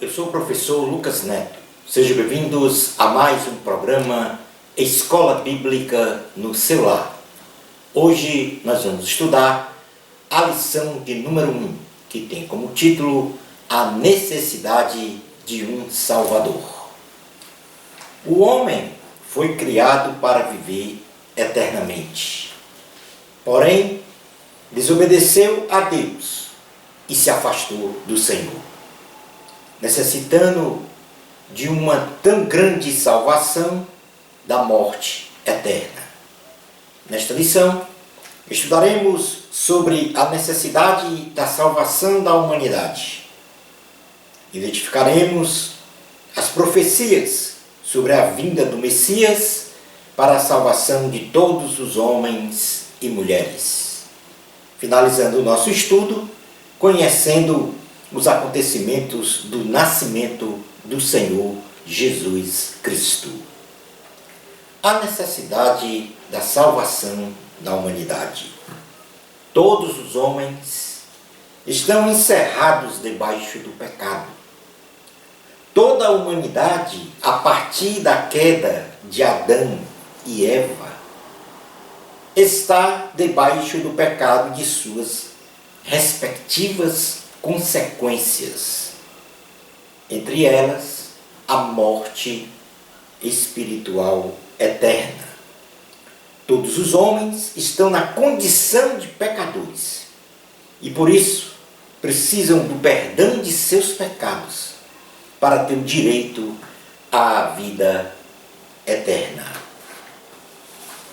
eu sou o professor Lucas Neto. Sejam bem-vindos a mais um programa Escola Bíblica no seu lar. Hoje nós vamos estudar a lição de número 1, que tem como título A Necessidade de um Salvador. O homem foi criado para viver eternamente. Porém, desobedeceu a Deus e se afastou do Senhor, necessitando de uma tão grande salvação da morte eterna. Nesta lição, estudaremos sobre a necessidade da salvação da humanidade. Identificaremos as profecias sobre a vinda do Messias para a salvação de todos os homens e mulheres. Finalizando o nosso estudo, conhecendo os acontecimentos do nascimento do Senhor Jesus Cristo. A necessidade da salvação da humanidade. Todos os homens estão encerrados debaixo do pecado. Toda a humanidade, a partir da queda de Adão e Eva, está debaixo do pecado de suas respectivas consequências, entre elas a morte espiritual eterna. Todos os homens estão na condição de pecadores e por isso precisam do perdão de seus pecados para ter o direito à vida eterna.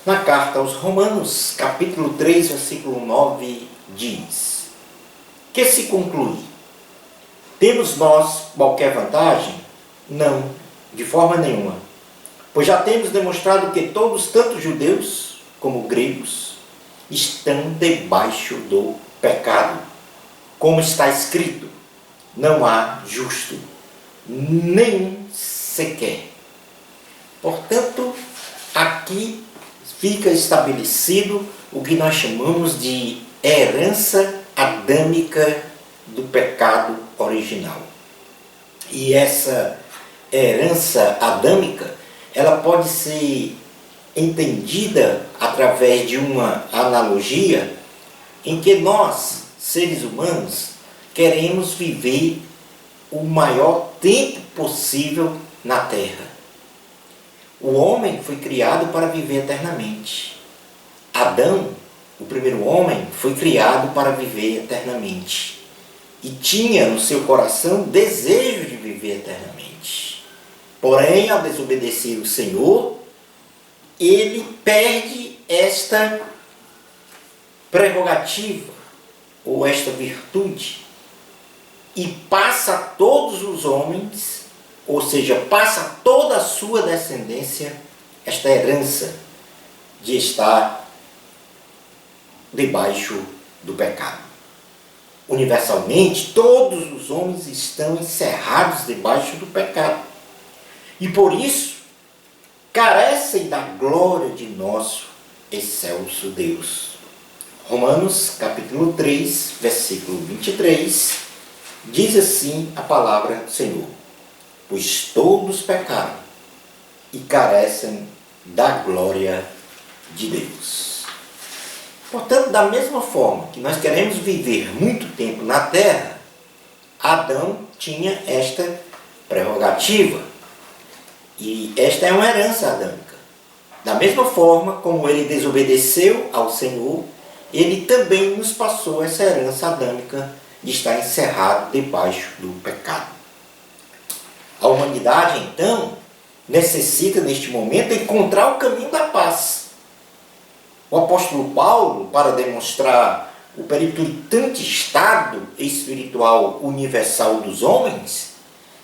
Na carta aos Romanos, capítulo 3, versículo 9, diz: que se conclui? Temos nós qualquer vantagem? Não, de forma nenhuma. Pois já temos demonstrado que todos, tanto judeus como gregos, estão debaixo do pecado. Como está escrito, não há justo, nenhum sequer. Portanto, aqui fica estabelecido o que nós chamamos de herança adâmica do pecado original. E essa herança adâmica, ela pode ser entendida através de uma analogia em que nós, seres humanos, queremos viver o maior tempo possível na Terra. O homem foi criado para viver eternamente. Adão, o primeiro homem, foi criado para viver eternamente. E tinha no seu coração desejo de viver eternamente. Porém, ao desobedecer o Senhor, ele perde esta prerrogativa, ou esta virtude, e passa a todos os homens, ou seja, passa a toda a sua descendência, esta herança de estar debaixo do pecado. Universalmente, todos os homens estão encerrados debaixo do pecado. E por isso, carecem da glória de nosso excelso Deus. Romanos, capítulo 3, versículo 23, diz assim a palavra do Senhor: pois todos pecaram e carecem da glória de Deus. Portanto, da mesma forma que nós queremos viver muito tempo na terra, Adão tinha esta prerrogativa. E esta é uma herança adâmica. Da mesma forma como ele desobedeceu ao Senhor, ele também nos passou essa herança adâmica de estar encerrado debaixo do pecado. A humanidade, então, necessita neste momento encontrar o caminho da paz. O apóstolo Paulo, para demonstrar o periclitante estado espiritual universal dos homens,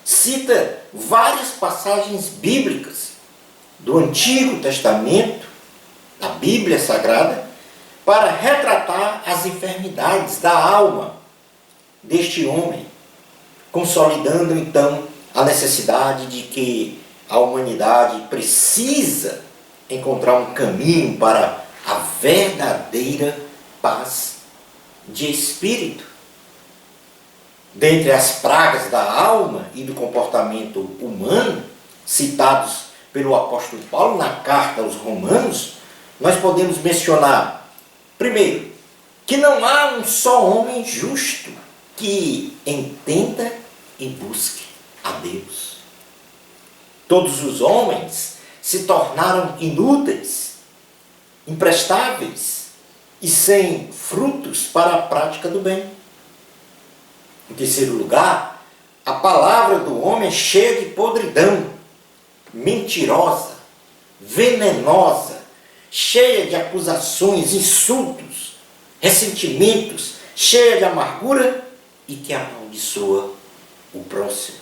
cita várias passagens bíblicas do Antigo Testamento, da Bíblia Sagrada, para retratar as enfermidades da alma deste homem, consolidando então a necessidade de que a humanidade precisa encontrar um caminho para a verdadeira paz de espírito. dentre as pragas da alma e do comportamento humano, citados pelo apóstolo Paulo na carta aos Romanos, nós podemos mencionar, primeiro, que não há um só homem justo que entenda e busque a Deus. Todos os homens se tornaram inúteis, imprestáveis e sem frutos para a prática do bem. Em terceiro lugar, a palavra do homem é cheia de podridão, mentirosa, venenosa, cheia de acusações, insultos, ressentimentos, cheia de amargura e que amaldiçoa o próximo.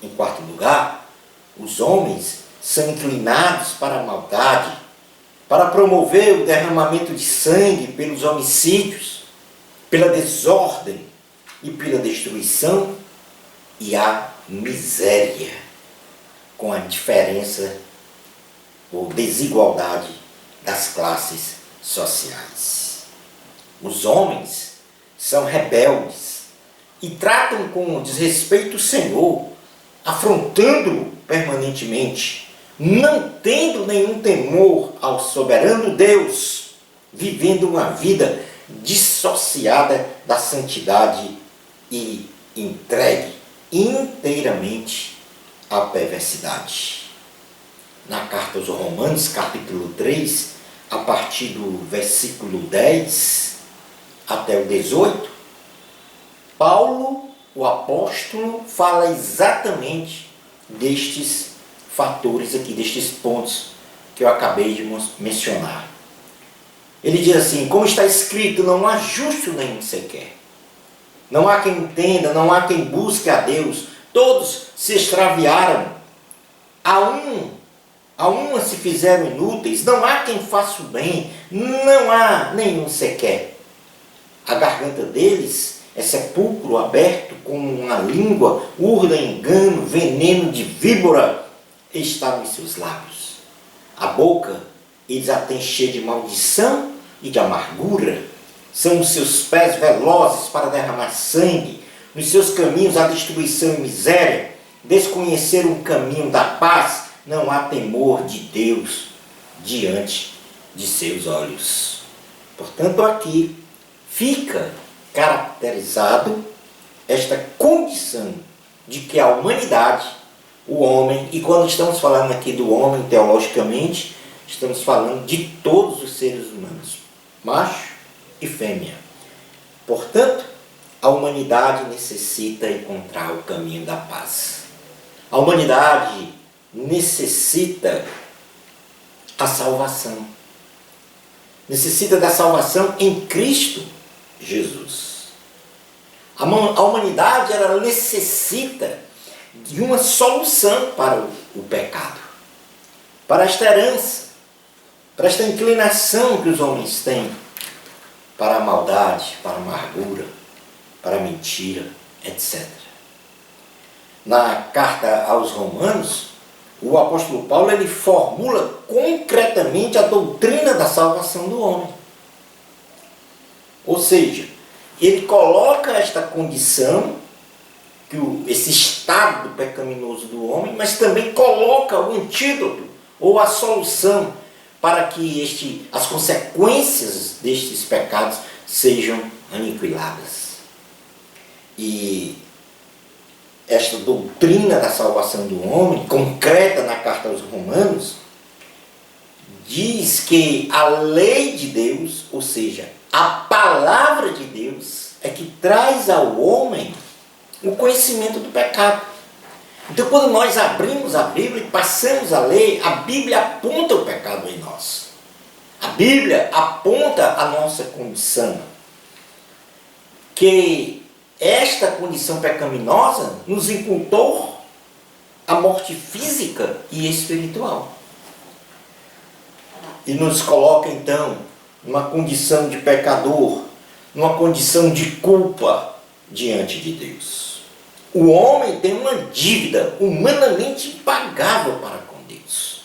Em quarto lugar, os homens são inclinados para a maldade, para promover o derramamento de sangue pelos homicídios, pela desordem e pela destruição e a miséria, com a diferença ou desigualdade das classes sociais. Os homens são rebeldes e tratam com desrespeito o Senhor, afrontando-o permanentemente, não tendo nenhum temor ao soberano Deus, vivendo uma vida dissociada da santidade e entregue inteiramente à perversidade. Na carta aos Romanos, capítulo 3, a partir do versículo 10 até o 18, Paulo, o apóstolo, fala exatamente destes fatores aqui, destes pontos que eu acabei de mencionar. Ele diz assim: como está escrito, não há justo nenhum sequer. Não há quem entenda, não há quem busque a Deus. Todos se extraviaram. A uma se fizeram inúteis. Não há quem faça o bem. Não há nenhum sequer. A garganta deles é sepulcro aberto, como uma língua, urda engano, veneno de víbora está nos seus lábios. A boca eles a têm cheia de maldição e de amargura. São os seus pés velozes para derramar sangue. Nos seus caminhos há destruição e miséria. Desconheceram o caminho da paz. Não há temor de Deus diante de seus olhos. Portanto, aqui fica caracterizado esta condição de que a humanidade, o homem, e quando estamos falando aqui do homem teologicamente, estamos falando de todos os seres humanos, macho e fêmea. Portanto, a humanidade necessita encontrar o caminho da paz. A humanidade necessita a salvação. Necessita da salvação em Cristo Jesus. A humanidade ela necessita de uma solução para o pecado, para esta herança, para esta inclinação que os homens têm para a maldade, para a amargura, para a mentira, etc. Na carta aos Romanos, o apóstolo Paulo ele formula concretamente a doutrina da salvação do homem. Ou seja, ele coloca esta condição, esse estado pecaminoso do homem, mas também coloca o antídoto ou a solução para que as consequências destes pecados sejam aniquiladas. E esta doutrina da salvação do homem, concreta na carta aos Romanos, diz que a lei de Deus, ou seja, a palavra de Deus, é que traz ao homem o conhecimento do pecado. Então, quando nós abrimos a Bíblia e passamos a ler, a Bíblia aponta o pecado em nós. A Bíblia aponta a nossa condição. Que esta condição pecaminosa nos imputou a morte física e espiritual. E nos coloca, então, numa condição de pecador, numa condição de culpa diante de Deus. O homem tem uma dívida humanamente impagável para com Deus.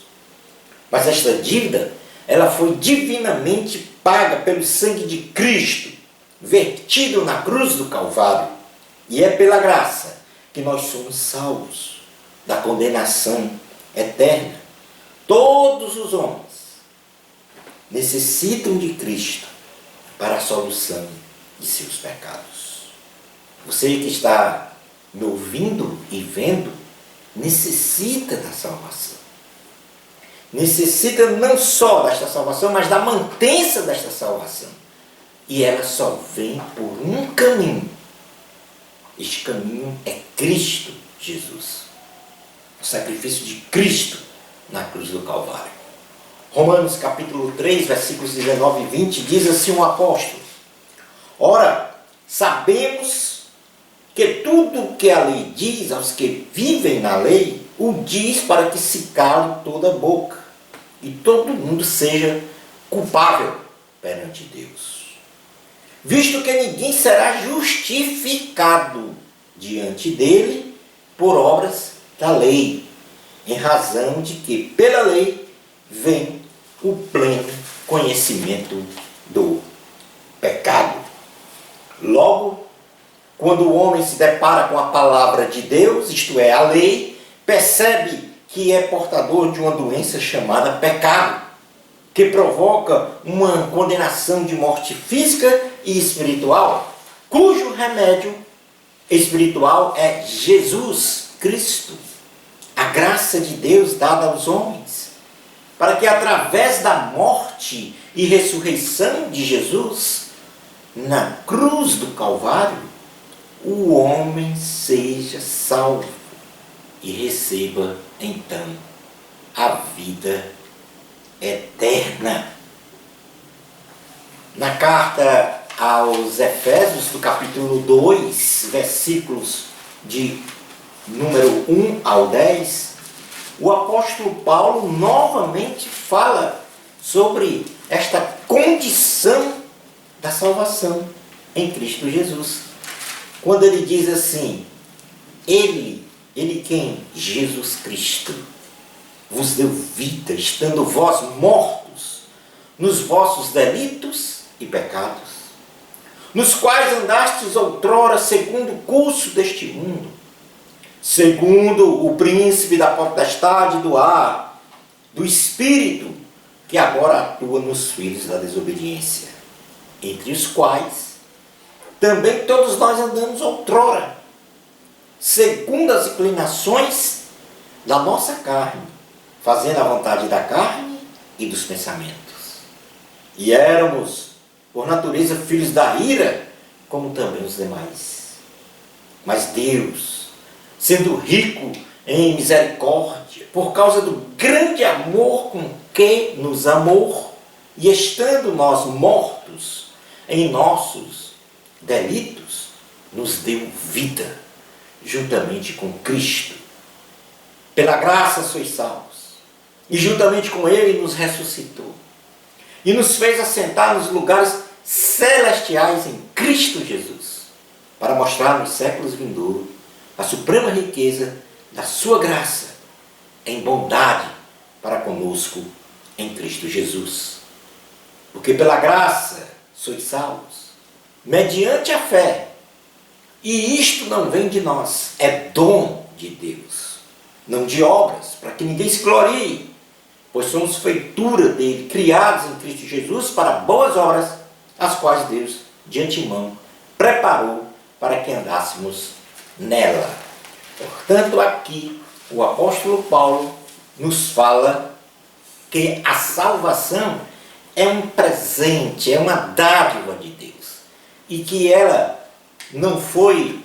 Mas esta dívida, ela foi divinamente paga pelo sangue de Cristo, vertido na cruz do Calvário. E é pela graça que nós somos salvos da condenação eterna. Todos os homens necessitam de Cristo para a solução de seus pecados. Você que está me ouvindo e vendo, necessita da salvação. Necessita não só desta salvação, mas da mantença desta salvação. E ela só vem por um caminho. Este caminho é Cristo Jesus. O sacrifício de Cristo na cruz do Calvário. Romanos capítulo 3, versículos 19 e 20, diz assim o apóstolo: ora, sabemos que tudo o que a lei diz aos que vivem na lei, o diz para que se cale toda a boca e todo mundo seja culpável perante Deus. Visto que ninguém será justificado diante dele por obras da lei, em razão de que pela lei vem o pleno conhecimento do pecado. Logo, quando o homem se depara com a palavra de Deus, isto é, a lei, percebe que é portador de uma doença chamada pecado, que provoca uma condenação de morte física e espiritual, cujo remédio espiritual é Jesus Cristo, a graça de Deus dada aos homens, para que através da morte e ressurreição de Jesus, na cruz do Calvário, o homem seja salvo e receba então a vida eterna. Na carta aos Efésios, do capítulo 2, versículos de número 1 ao 10, o apóstolo Paulo novamente fala sobre esta condição da salvação em Cristo Jesus. Quando ele diz assim: Ele quem? Jesus Cristo vos deu vida, estando vós mortos nos vossos delitos e pecados, nos quais andastes outrora segundo o curso deste mundo, segundo o príncipe da potestade do ar, do espírito que agora atua nos filhos da desobediência, entre os quais também todos nós andamos outrora, segundo as inclinações da nossa carne, fazendo a vontade da carne e dos pensamentos. E éramos, por natureza, filhos da ira, como também os demais. Mas Deus, sendo rico em misericórdia, por causa do grande amor com que nos amou, e estando nós mortos em nossos delitos, nos deu vida juntamente com Cristo. Pela graça sois salvos, e juntamente com Ele nos ressuscitou, e nos fez assentar nos lugares celestiais em Cristo Jesus, para mostrar nos séculos vindouros a suprema riqueza da sua graça em bondade para conosco em Cristo Jesus. Porque pela graça sois salvos, mediante a fé, e isto não vem de nós, é dom de Deus, não de obras, para que ninguém se glorie, pois somos feitura dele, criados em Cristo Jesus para boas obras, as quais Deus de antemão preparou para que andássemos nela. Portanto, aqui o apóstolo Paulo nos fala que a salvação é um presente, é uma dádiva de Deus, e que ela não foi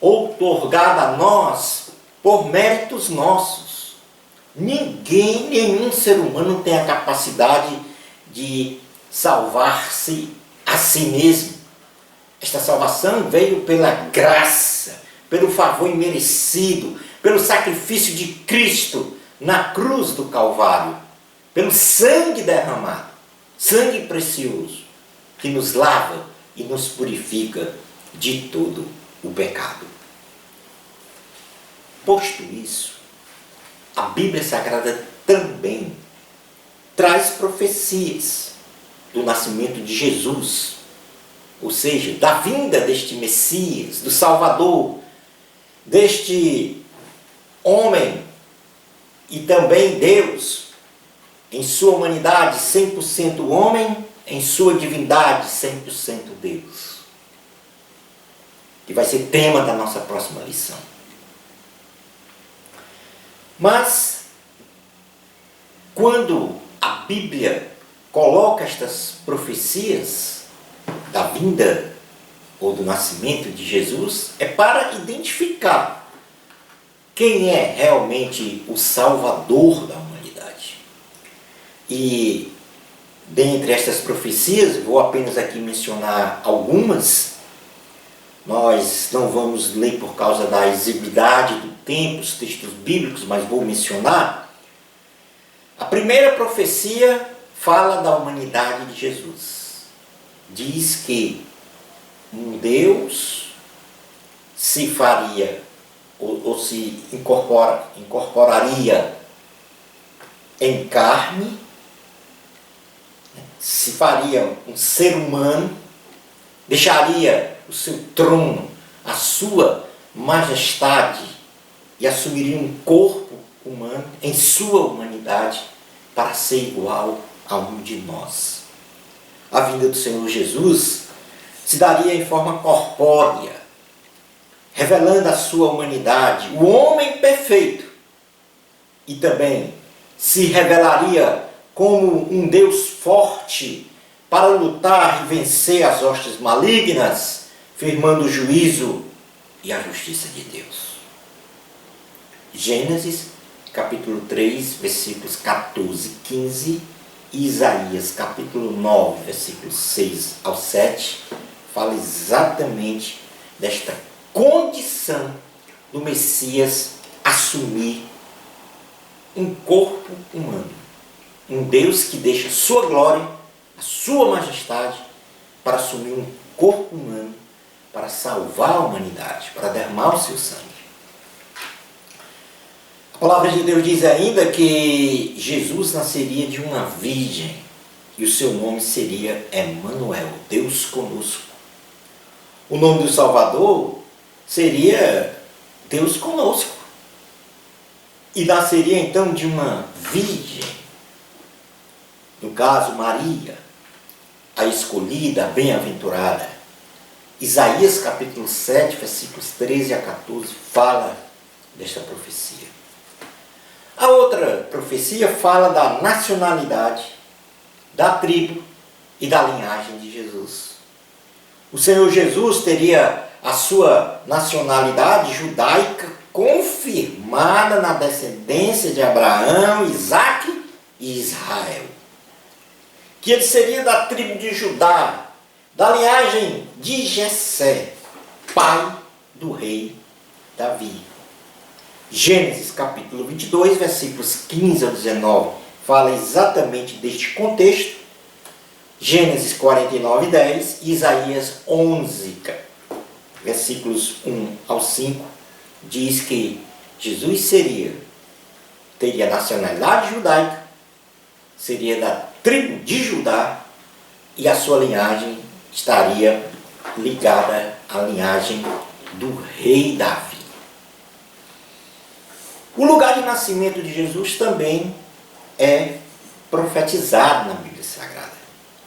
outorgada a nós por méritos nossos. Ninguém, nenhum ser humano tem a capacidade de salvar-se a si mesmo. Esta salvação veio pela graça, pelo favor imerecido, pelo sacrifício de Cristo na cruz do Calvário, pelo sangue derramado, sangue precioso, que nos lava e nos purifica de todo o pecado. Posto isso, a Bíblia Sagrada também traz profecias do nascimento de Jesus, ou seja, da vinda deste Messias, do Salvador, deste homem e também Deus, em sua humanidade 100% homem, em sua divindade 100% Deus. Que vai ser tema da nossa próxima lição. Mas, quando a Bíblia coloca estas profecias da vinda ou do nascimento de Jesus, é para identificar quem é realmente o Salvador da humanidade. E, dentre estas profecias, vou apenas aqui mencionar algumas. Nós não vamos ler por causa da exiguidade do tempo, os textos bíblicos, mas vou mencionar. A primeira profecia fala da humanidade de Jesus. Diz que um Deus se faria, ou se incorporaria em carne, se faria um ser humano, deixaria o seu trono, a sua majestade, e assumiria um corpo humano em sua humanidade para ser igual a um de nós. A vinda do Senhor Jesus se daria em forma corpórea, revelando a sua humanidade, o homem perfeito, e também se revelaria como um Deus forte para lutar e vencer as hostes malignas, firmando o juízo e a justiça de Deus. Gênesis, capítulo 3, versículos 14 e 15, e Isaías, capítulo 9, versículos 6 ao 7, fala exatamente desta condição do Messias assumir um corpo humano. Um Deus que deixa sua glória, a sua majestade, para assumir um corpo humano, para salvar a humanidade, para derramar o seu sangue. A palavra de Deus diz ainda que Jesus nasceria de uma virgem e o seu nome seria Emanuel, Deus conosco. O nome do Salvador seria Deus conosco. E nasceria então de uma virgem, no caso Maria, a escolhida, a bem-aventurada. Isaías capítulo 7, versículos 13 a 14, fala desta profecia. A outra profecia fala da nacionalidade, da tribo e da linhagem de Jesus. O Senhor Jesus teria a sua nacionalidade judaica confirmada na descendência de Abraão, Isaque e Israel. Que ele seria da tribo de Judá, da linhagem de Jessé, pai do rei Davi. Gênesis capítulo 22, versículos 15 a 19, fala exatamente deste contexto. Gênesis 49, 10, Isaías 11, versículos 1 ao 5, diz que Jesus teria nacionalidade judaica, seria da tribo de Judá, e a sua linhagem estaria ligada à linhagem do rei Davi. O lugar de nascimento de Jesus também é profetizado na Bíblia Sagrada.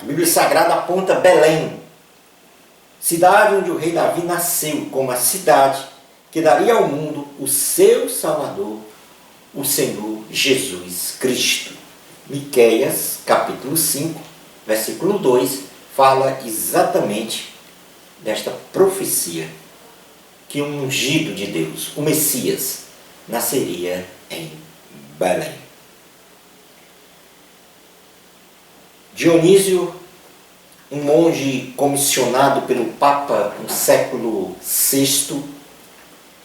A Bíblia Sagrada aponta Belém, cidade onde o rei Davi nasceu, como a cidade que daria ao mundo o seu Salvador, o Senhor Jesus Cristo. Miqueias, capítulo 5, versículo 2, fala exatamente desta profecia, que um ungido de Deus, o Messias, nasceria em Belém. Dionísio, um monge comissionado pelo Papa no século VI,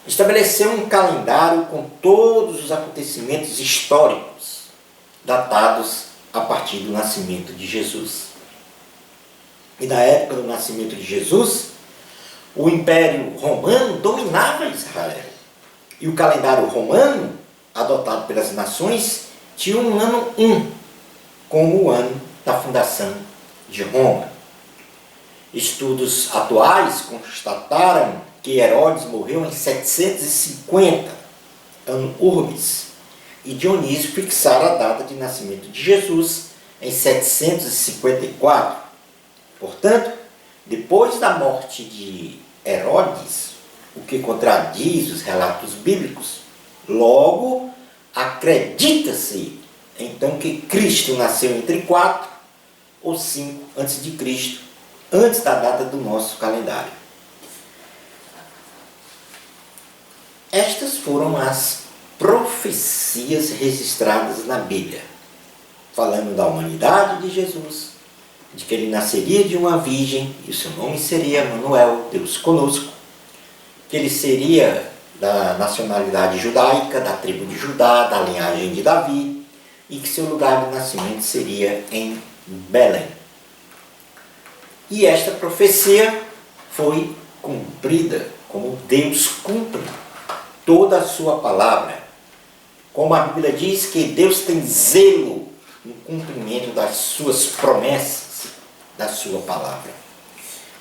estabeleceu um calendário com todos os acontecimentos históricos datados a partir do nascimento de Jesus. E na época do nascimento de Jesus, o Império Romano dominava Israel. E o calendário romano, adotado pelas nações, tinha um ano 1, como o ano da fundação de Roma. Estudos atuais constataram que Herodes morreu em 750 ano urbis e Dionísio fixaram a data de nascimento de Jesus em 754. Portanto, depois da morte de Herodes, o que contradiz os relatos bíblicos, logo acredita-se então que Cristo nasceu entre 4 ou 5 antes de Cristo, antes da data do nosso calendário. Estas foram as profecias registradas na Bíblia, falando da humanidade de Jesus, de que ele nasceria de uma virgem e o seu nome seria Emanuel, Deus conosco, que ele seria da nacionalidade judaica, da tribo de Judá, da linhagem de Davi, e que seu lugar de nascimento seria em Belém. E esta profecia foi cumprida, como Deus cumpre toda a sua palavra. Como a Bíblia diz que Deus tem zelo no cumprimento das suas promessas, da sua palavra.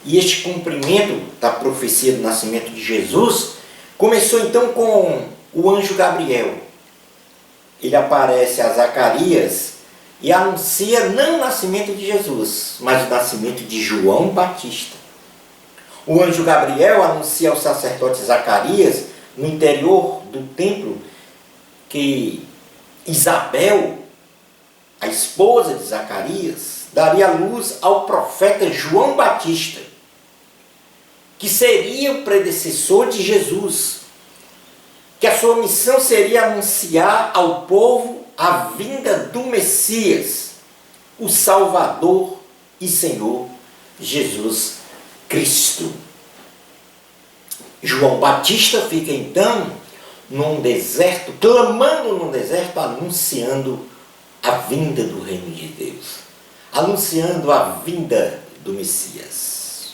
E este cumprimento da profecia do nascimento de Jesus começou então com o anjo Gabriel. Ele aparece a Zacarias e anuncia não o nascimento de Jesus, mas o nascimento de João Batista. O anjo Gabriel anuncia ao sacerdote Zacarias, no interior do templo, que Isabel, a esposa de Zacarias, daria luz ao profeta João Batista, que seria o predecessor de Jesus, que a sua missão seria anunciar ao povo a vinda do Messias, o Salvador e Senhor Jesus Cristo. João Batista fica então num deserto, clamando no deserto, anunciando a vinda do reino de Deus, anunciando a vinda do Messias.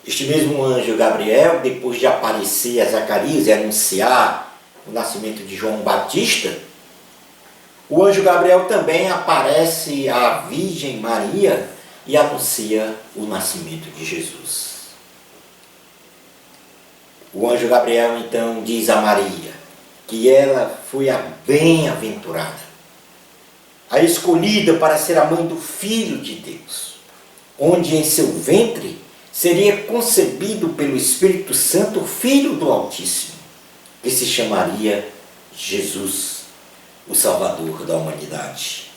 Este mesmo anjo Gabriel, depois de aparecer a Zacarias e anunciar o nascimento de João Batista, o anjo Gabriel também aparece à Virgem Maria e anuncia o nascimento de Jesus. O anjo Gabriel então diz a Maria que ela foi a bem-aventurada, a escolhida para ser a mãe do Filho de Deus, onde em seu ventre seria concebido pelo Espírito Santo o Filho do Altíssimo, que se chamaria Jesus, o Salvador da humanidade,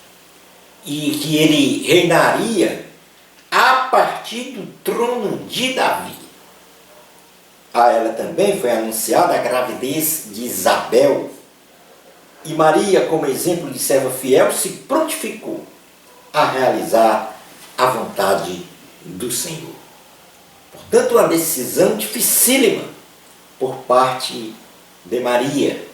e que ele reinaria a partir do trono de Davi. A ela também foi anunciada a gravidez de Isabel, e Maria, como exemplo de serva fiel, se prontificou a realizar a vontade do Senhor. Portanto, uma decisão dificílima por parte de Maria,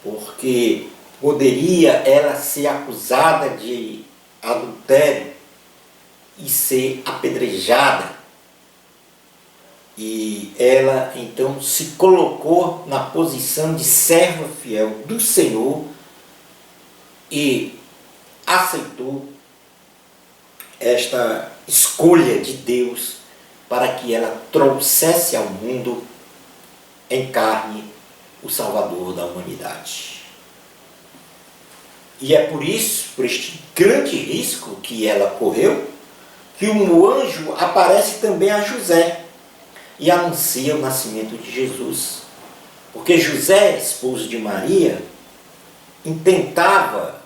porque poderia ela ser acusada de adultério e ser apedrejada. E ela então se colocou na posição de serva fiel do Senhor e aceitou esta escolha de Deus para que ela trouxesse ao mundo em carne o Salvador da humanidade. E é por isso, por este grande risco que ela correu, que um anjo aparece também a José e anuncia o nascimento de Jesus. Porque José, esposo de Maria, intentava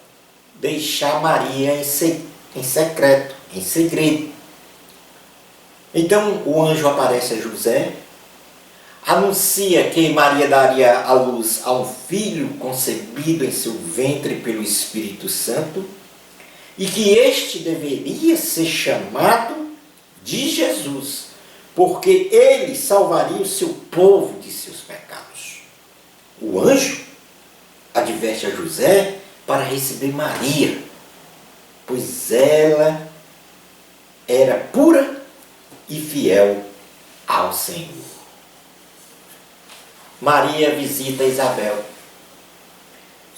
deixar Maria em secreto, em segredo. Então o anjo aparece a José, anuncia que Maria daria à luz a um filho concebido em seu ventre pelo Espírito Santo e que este deveria ser chamado de Jesus, porque ele salvaria o seu povo de seus pecados. O anjo adverte a José para receber Maria, pois ela era pura e fiel ao Senhor. Maria visita Isabel.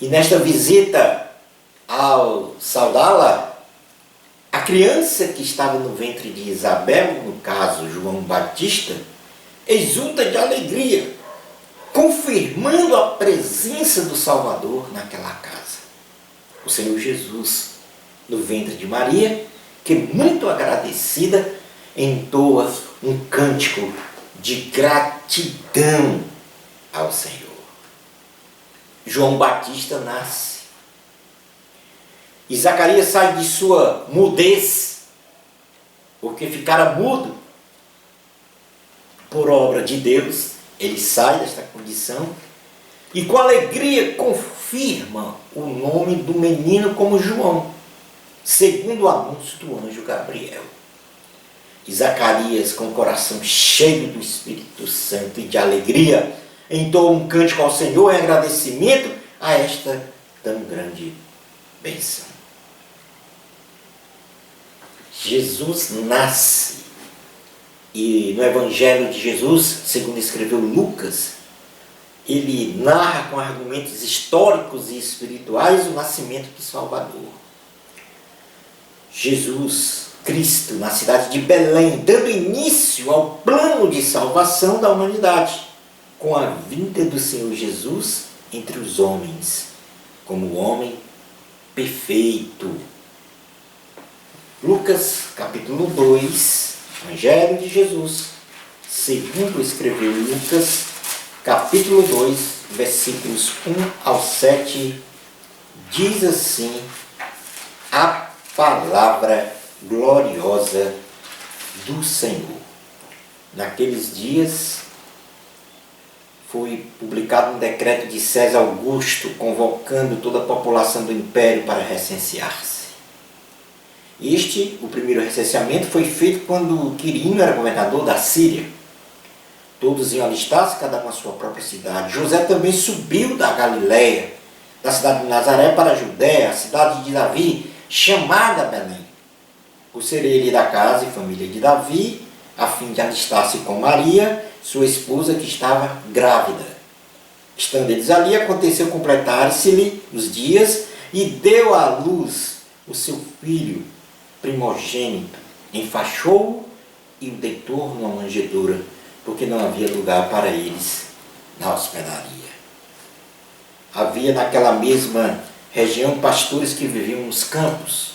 E nesta visita, ao saudá-la, criança que estava no ventre de Isabel, no caso João Batista, exulta de alegria, confirmando a presença do Salvador naquela casa. O Senhor Jesus, no ventre de Maria, que muito agradecida, entoa um cântico de gratidão ao Senhor. João Batista nasce. E Zacarias sai de sua mudez, porque ficara mudo por obra de Deus. Ele sai desta condição e com alegria confirma o nome do menino como João, segundo o anúncio do anjo Gabriel. E Zacarias, com o coração cheio do Espírito Santo e de alegria, entoa um cântico ao Senhor em agradecimento a esta tão grande bênção. Jesus nasce, e no Evangelho de Jesus, segundo escreveu Lucas, ele narra com argumentos históricos e espirituais o nascimento do Salvador. Jesus Cristo, na cidade de Belém, dando início ao plano de salvação da humanidade, com a vinda do Senhor Jesus entre os homens, como homem perfeito. Lucas, capítulo 2, Evangelho de Jesus, segundo escreveu Lucas, capítulo 2, versículos 1 ao 7, diz assim a palavra gloriosa do Senhor. Naqueles dias foi publicado um decreto de César Augusto convocando toda a população do império para recensear-se. O primeiro recenseamento foi feito quando Quirino era governador da Síria. Todos iam alistar-se, cada um à sua própria cidade. José também subiu da Galiléia, da cidade de Nazaré para a Judéia, a cidade de Davi, chamada Belém, por ser ele da casa e família de Davi, a fim de alistar-se com Maria, sua esposa, que estava grávida. Estando eles ali, aconteceu completar-se-lhe os dias e deu à luz o seu filho primogênito, enfaixou-o e o deitou numa manjedoura, porque não havia lugar para eles na hospedaria. Havia naquela mesma região pastores que viviam nos campos,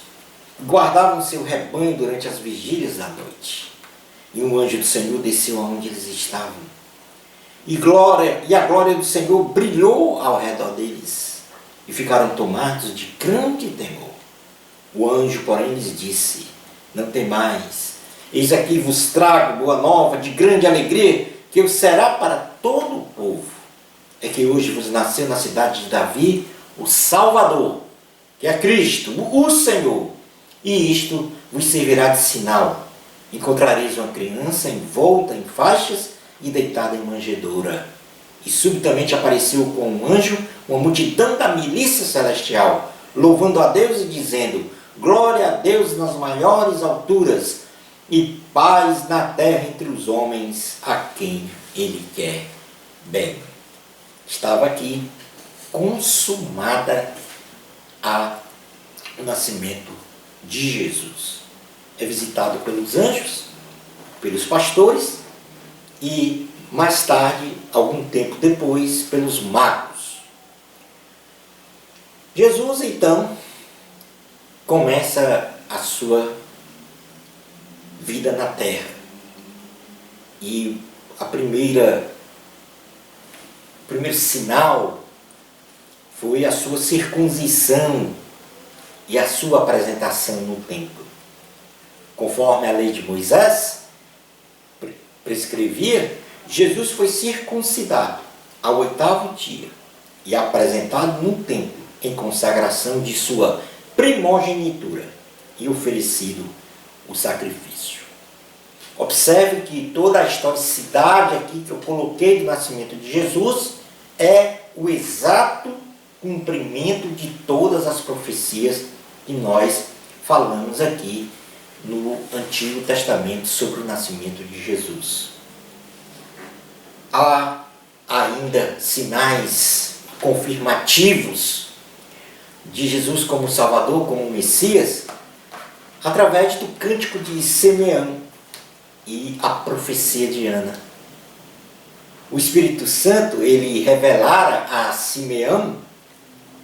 guardavam seu rebanho durante as vigílias da noite. E um anjo do Senhor desceu aonde eles estavam. E a glória do Senhor brilhou ao redor deles, e ficaram tomados de grande temor. O anjo, porém, lhes disse: não temais, eis aqui vos trago boa nova de grande alegria, que o será para todo o povo. É que hoje vos nasceu na cidade de Davi o Salvador, que é Cristo, o Senhor. E isto vos servirá de sinal: encontrareis uma criança envolta em faixas e deitada em manjedoura. E subitamente apareceu com um anjo uma multidão da milícia celestial, louvando a Deus e dizendo: glória a Deus nas maiores alturas e paz na terra entre os homens a quem Ele quer bem. Estava aqui consumada o nascimento de Jesus. É visitado pelos anjos, pelos pastores e mais tarde, algum tempo depois, pelos magos. Jesus então começa a sua vida na terra. E o primeiro sinal foi a sua circuncisão e a sua apresentação no templo. Conforme a lei de Moisés prescrevia, Jesus foi circuncidado ao 8º dia e apresentado no templo em consagração de sua primogenitura e oferecido o sacrifício. Observe que toda a historicidade aqui que eu coloquei do nascimento de Jesus é o exato cumprimento de todas as profecias que nós falamos aqui no Antigo Testamento sobre o nascimento de Jesus. Há ainda sinais confirmativos de Jesus como Salvador, como Messias, através do cântico de Simeão e a profecia de Ana. O Espírito Santo, ele revelara a Simeão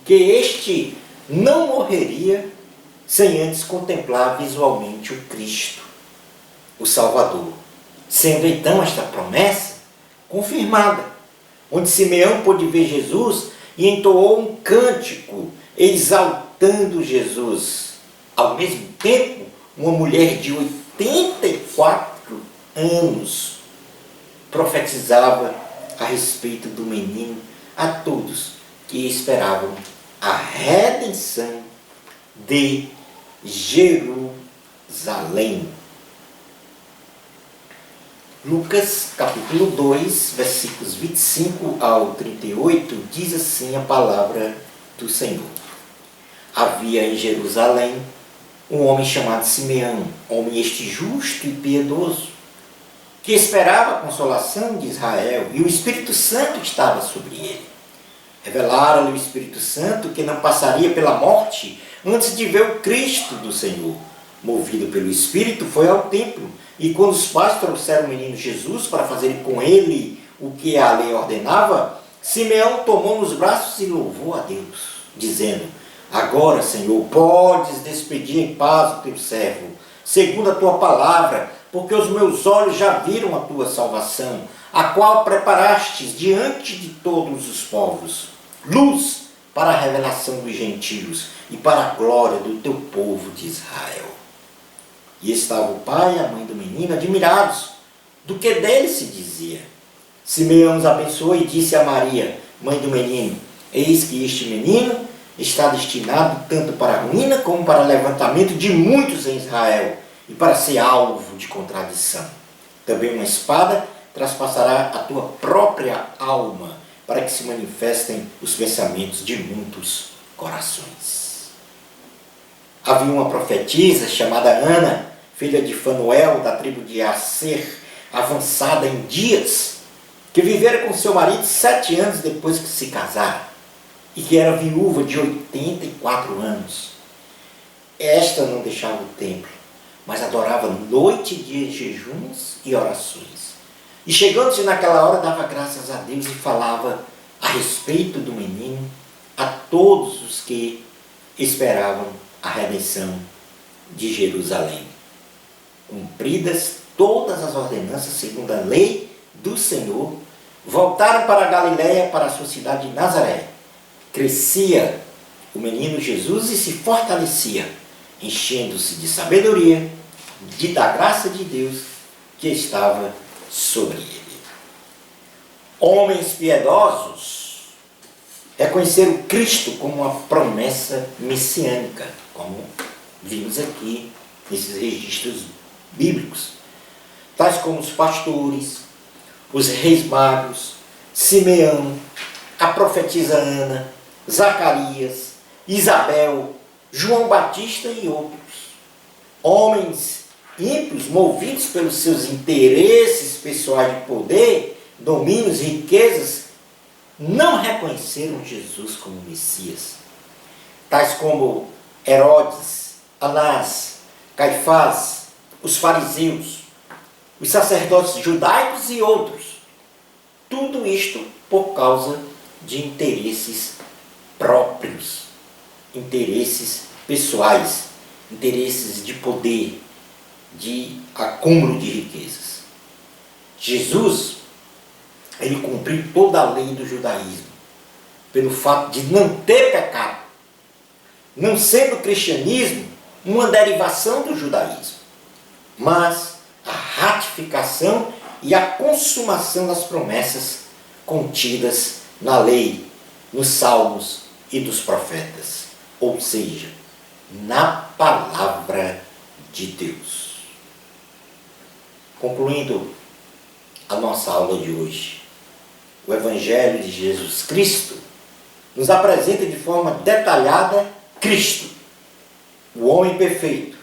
que este não morreria sem antes contemplar visualmente o Cristo, o Salvador. Sendo então esta promessa confirmada, onde Simeão pôde ver Jesus e entoou um cântico exaltando Jesus. Ao mesmo tempo, uma mulher de 84 anos profetizava a respeito do menino a todos que esperavam a redenção de Jerusalém. Lucas capítulo 2, versículos 25 ao 38, diz assim a palavra do Senhor. Havia em Jerusalém um homem chamado Simeão, homem este justo e piedoso, que esperava a consolação de Israel, e o Espírito Santo estava sobre ele. Revelaram-lhe o Espírito Santo que não passaria pela morte antes de ver o Cristo do Senhor. Movido pelo Espírito, foi ao templo, e quando os pais trouxeram o menino Jesus para fazer com ele o que a lei ordenava, Simeão tomou nos braços e louvou a Deus, dizendo: Agora, Senhor, podes despedir em paz o teu servo, segundo a tua palavra, porque os meus olhos já viram a tua salvação, a qual preparastes diante de todos os povos, luz para a revelação dos gentios e para a glória do teu povo de Israel. E estava o pai e a mãe do menino admirados do que dele se dizia. Simeão os abençoou e disse a Maria, mãe do menino: Eis que este menino está destinado tanto para a ruína como para o levantamento de muitos em Israel, e para ser alvo de contradição. Também uma espada traspassará a tua própria alma, para que se manifestem os pensamentos de muitos corações. Havia uma profetisa chamada Ana, filha de Fanuel, da tribo de Asser, avançada em dias, que vivera com seu marido 7 anos depois que se casara, e que era viúva de 84 anos. Esta não deixava o templo, mas adorava noite e dia em jejuns e orações. E chegando-se naquela hora, dava graças a Deus e falava a respeito do menino a todos os que esperavam a redenção de Jerusalém. Cumpridas todas as ordenanças segundo a lei do Senhor, voltaram para a Galiléia, para a sua cidade de Nazaré. Crescia o menino Jesus e se fortalecia, enchendo-se de sabedoria, da graça de Deus que estava sobre ele. Homens piedosos reconheceram Cristo como uma promessa messiânica, como vimos aqui nesses registros bíblicos, tais como os pastores, os reis magos, Simeão, a profetisa Ana, Zacarias, Isabel, João Batista e outros. Homens ímpios, movidos pelos seus interesses pessoais de poder, domínios e riquezas, não reconheceram Jesus como Messias. Tais como Herodes, Anás, Caifás, os fariseus, os sacerdotes judaicos e outros. Tudo isto por causa de interesses próprios, interesses pessoais, interesses de poder, de acúmulo de riquezas. Jesus, ele cumpriu toda a lei do judaísmo, pelo fato de não ter pecado, não sendo o cristianismo uma derivação do judaísmo, mas a ratificação e a consumação das promessas contidas na lei, nos salmos e dos profetas, ou seja, na palavra de Deus. Concluindo a nossa aula de hoje, o Evangelho de Jesus Cristo nos apresenta de forma detalhada Cristo, o homem perfeito,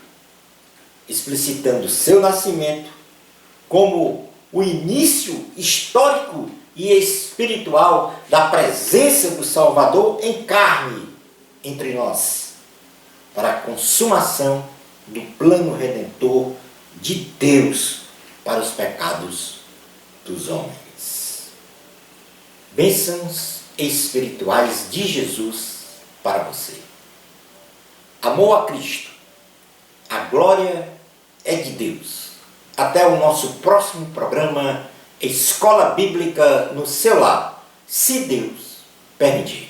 explicitando seu nascimento como o início histórico e espiritual da presença do Salvador em carne entre nós, para a consumação do plano redentor de Deus para os pecados dos homens. Bênçãos espirituais de Jesus para você. Amor a Cristo. A glória é de Deus. Até o nosso próximo programa Escola Bíblica no seu lar, se Deus permitir.